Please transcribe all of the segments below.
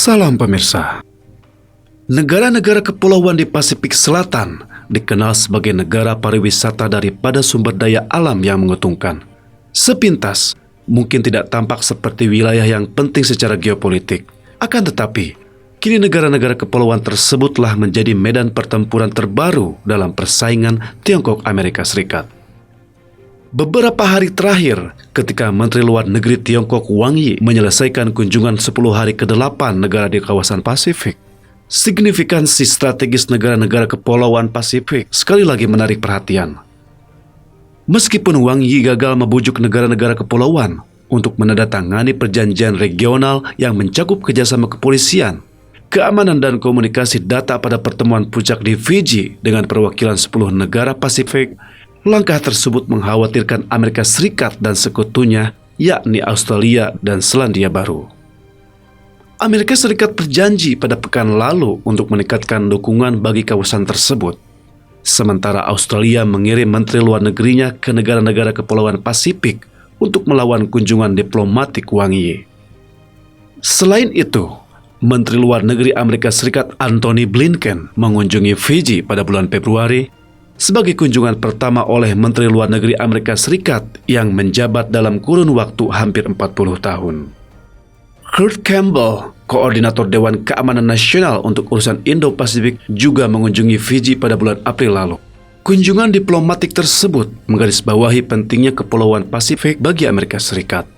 Salam pemirsa. Negara-negara kepulauan di Pasifik Selatan dikenal sebagai negara pariwisata daripada sumber daya alam yang menguntungkan. Sepintas, mungkin tidak tampak seperti wilayah yang penting secara geopolitik. Akan tetapi, kini negara-negara kepulauan tersebut telah menjadi medan pertempuran terbaru dalam persaingan Tiongkok-Amerika Serikat. Beberapa hari terakhir, ketika Menteri Luar Negeri Tiongkok Wang Yi menyelesaikan kunjungan 10 hari ke-8 negara di kawasan Pasifik, signifikansi strategis negara-negara kepulauan Pasifik sekali lagi menarik perhatian. Meskipun Wang Yi gagal membujuk negara-negara kepulauan untuk menandatangani perjanjian regional yang mencakup kerjasama kepolisian, keamanan dan komunikasi data pada pertemuan puncak di Fiji dengan perwakilan 10 negara Pasifik, langkah tersebut mengkhawatirkan Amerika Serikat dan sekutunya, yakni Australia dan Selandia Baru. Amerika Serikat berjanji pada pekan lalu untuk meningkatkan dukungan bagi kawasan tersebut, sementara Australia mengirim Menteri Luar Negerinya ke negara-negara kepulauan Pasifik untuk melawan kunjungan diplomatik Wang Yi. Selain itu, Menteri Luar Negeri Amerika Serikat Antony Blinken mengunjungi Fiji pada bulan Februari sebagai kunjungan pertama oleh Menteri Luar Negeri Amerika Serikat yang menjabat dalam kurun waktu hampir 40 tahun. Kurt Campbell, Koordinator Dewan Keamanan Nasional untuk urusan Indo-Pasifik, juga mengunjungi Fiji pada bulan April lalu. Kunjungan diplomatik tersebut menggarisbawahi pentingnya kepulauan Pasifik bagi Amerika Serikat.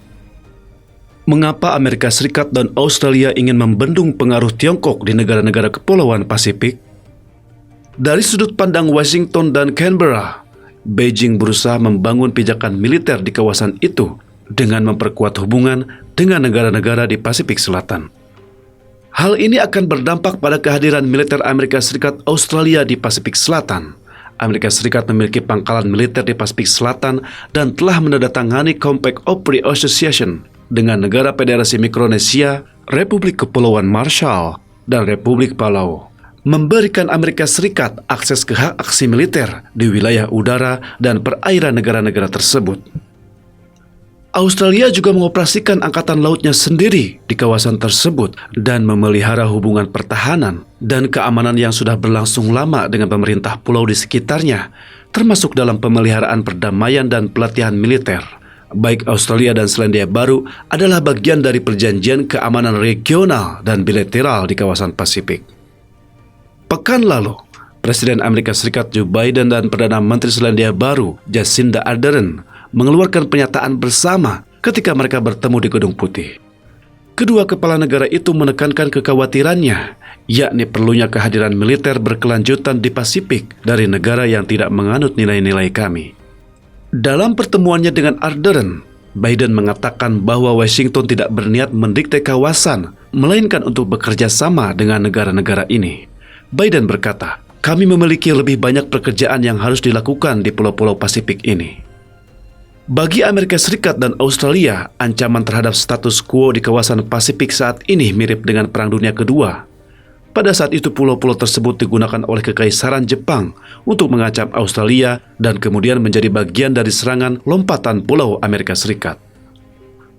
Mengapa Amerika Serikat dan Australia ingin membendung pengaruh Tiongkok di negara-negara kepulauan Pasifik? Dari sudut pandang Washington dan Canberra, Beijing berusaha membangun pijakan militer di kawasan itu dengan memperkuat hubungan dengan negara-negara di Pasifik Selatan. Hal ini akan berdampak pada kehadiran militer Amerika Serikat Australia di Pasifik Selatan. Amerika Serikat memiliki pangkalan militer di Pasifik Selatan dan telah menandatangani Compact of Free Association dengan negara Federasi Mikronesia, Republik Kepulauan Marshall, dan Republik Palau, memberikan Amerika Serikat akses ke hak aksi militer di wilayah udara dan perairan negara-negara tersebut. Australia juga mengoperasikan angkatan lautnya sendiri di kawasan tersebut dan memelihara hubungan pertahanan dan keamanan yang sudah berlangsung lama dengan pemerintah pulau di sekitarnya, termasuk dalam pemeliharaan perdamaian dan pelatihan militer. Baik Australia dan Selandia Baru adalah bagian dari perjanjian keamanan regional dan bilateral di kawasan Pasifik. Pekan lalu, Presiden Amerika Serikat Joe Biden dan Perdana Menteri Selandia Baru Jacinda Ardern mengeluarkan pernyataan bersama ketika mereka bertemu di Gedung Putih. Kedua kepala negara itu menekankan kekhawatirannya, yakni perlunya kehadiran militer berkelanjutan di Pasifik dari negara yang tidak menganut nilai-nilai kami. Dalam pertemuannya dengan Ardern, Biden mengatakan bahwa Washington tidak berniat mendikte kawasan, melainkan untuk bekerja sama dengan negara-negara ini. Biden berkata, "Kami memiliki lebih banyak pekerjaan yang harus dilakukan di pulau-pulau Pasifik ini." Bagi Amerika Serikat dan Australia, ancaman terhadap status quo di kawasan Pasifik saat ini mirip dengan Perang Dunia Kedua. Pada saat itu pulau-pulau tersebut digunakan oleh Kekaisaran Jepang untuk mengancam Australia dan kemudian menjadi bagian dari serangan lompatan pulau Amerika Serikat.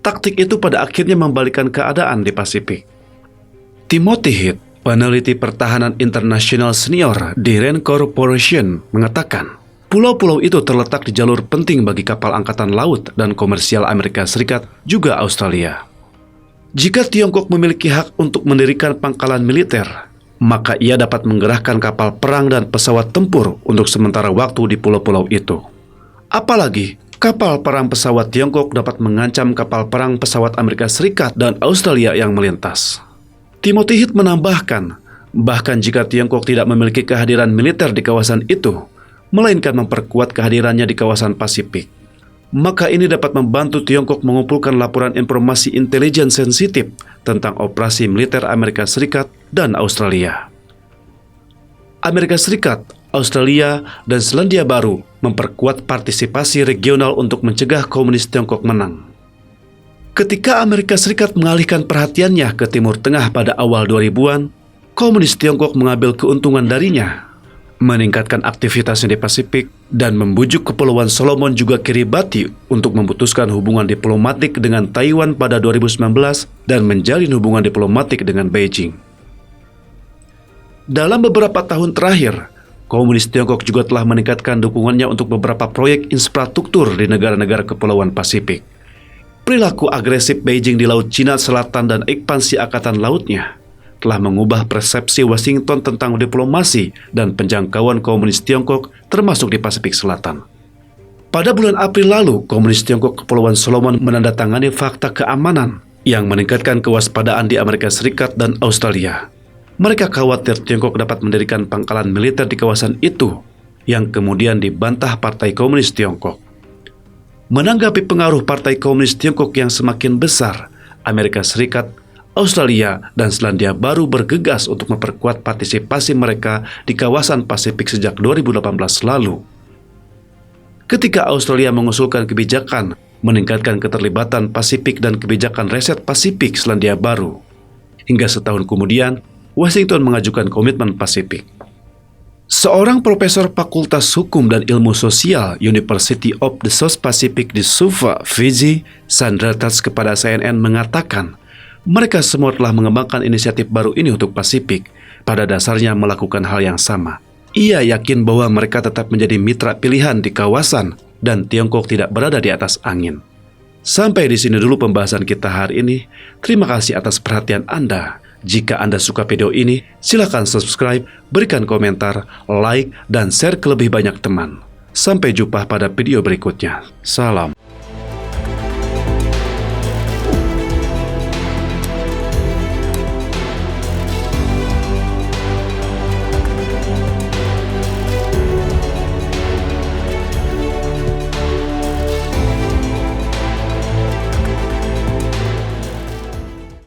Taktik itu pada akhirnya membalikkan keadaan di Pasifik. Timothy Heath, peneliti pertahanan internasional senior di Rand Corporation, mengatakan, pulau-pulau itu terletak di jalur penting bagi kapal angkatan laut dan komersial Amerika Serikat juga Australia. Jika Tiongkok memiliki hak untuk mendirikan pangkalan militer, maka ia dapat menggerahkan kapal perang dan pesawat tempur untuk sementara waktu di pulau-pulau itu. Apalagi, kapal perang pesawat Tiongkok dapat mengancam kapal perang pesawat Amerika Serikat dan Australia yang melintas. Timothy Heath menambahkan, bahkan jika Tiongkok tidak memiliki kehadiran militer di kawasan itu, melainkan memperkuat kehadirannya di kawasan Pasifik, maka ini dapat membantu Tiongkok mengumpulkan laporan informasi intelijen sensitif tentang operasi militer Amerika Serikat dan Australia. Amerika Serikat, Australia, dan Selandia Baru memperkuat partisipasi regional untuk mencegah komunis Tiongkok menang. Ketika Amerika Serikat mengalihkan perhatiannya ke Timur Tengah pada awal 2000-an, komunis Tiongkok mengambil keuntungan darinya. meningkatkan aktivitasnya di Pasifik, dan membujuk Kepulauan Solomon juga Kiribati untuk memutuskan hubungan diplomatik dengan Taiwan pada 2019 dan menjalin hubungan diplomatik dengan Beijing. Dalam beberapa tahun terakhir, komunis Tiongkok juga telah meningkatkan dukungannya untuk beberapa proyek infrastruktur di negara-negara Kepulauan Pasifik. Perilaku agresif Beijing di Laut Cina Selatan dan ekspansi angkatan lautnya telah mengubah persepsi Washington tentang diplomasi dan penjangkauan komunis Tiongkok termasuk di Pasifik Selatan. Pada bulan April lalu, komunis Tiongkok Kepulauan Solomon menandatangani fakta keamanan yang meningkatkan kewaspadaan di Amerika Serikat dan Australia. Mereka khawatir Tiongkok dapat mendirikan pangkalan militer di kawasan itu, yang kemudian dibantah Partai Komunis Tiongkok. Menanggapi pengaruh Partai Komunis Tiongkok yang semakin besar, Amerika Serikat, Australia, dan Selandia Baru bergegas untuk memperkuat partisipasi mereka di kawasan Pasifik sejak 2018 lalu. Ketika Australia mengusulkan kebijakan meningkatkan keterlibatan Pasifik dan kebijakan reset Pasifik Selandia Baru, hingga setahun kemudian, Washington mengajukan komitmen Pasifik. Seorang profesor Fakultas Hukum dan Ilmu Sosial University of the South Pacific di Suva, Fiji, Sandra Tats kepada CNN mengatakan, mereka semua telah mengembangkan inisiatif baru ini untuk Pasifik, pada dasarnya melakukan hal yang sama. Ia yakin bahwa mereka tetap menjadi mitra pilihan di kawasan dan Tiongkok tidak berada di atas angin. Sampai di sini dulu pembahasan kita hari ini. Terima kasih atas perhatian Anda. Jika Anda suka video ini, silakan subscribe, berikan komentar, like, dan share ke lebih banyak teman. Sampai jumpa pada video berikutnya. Salam.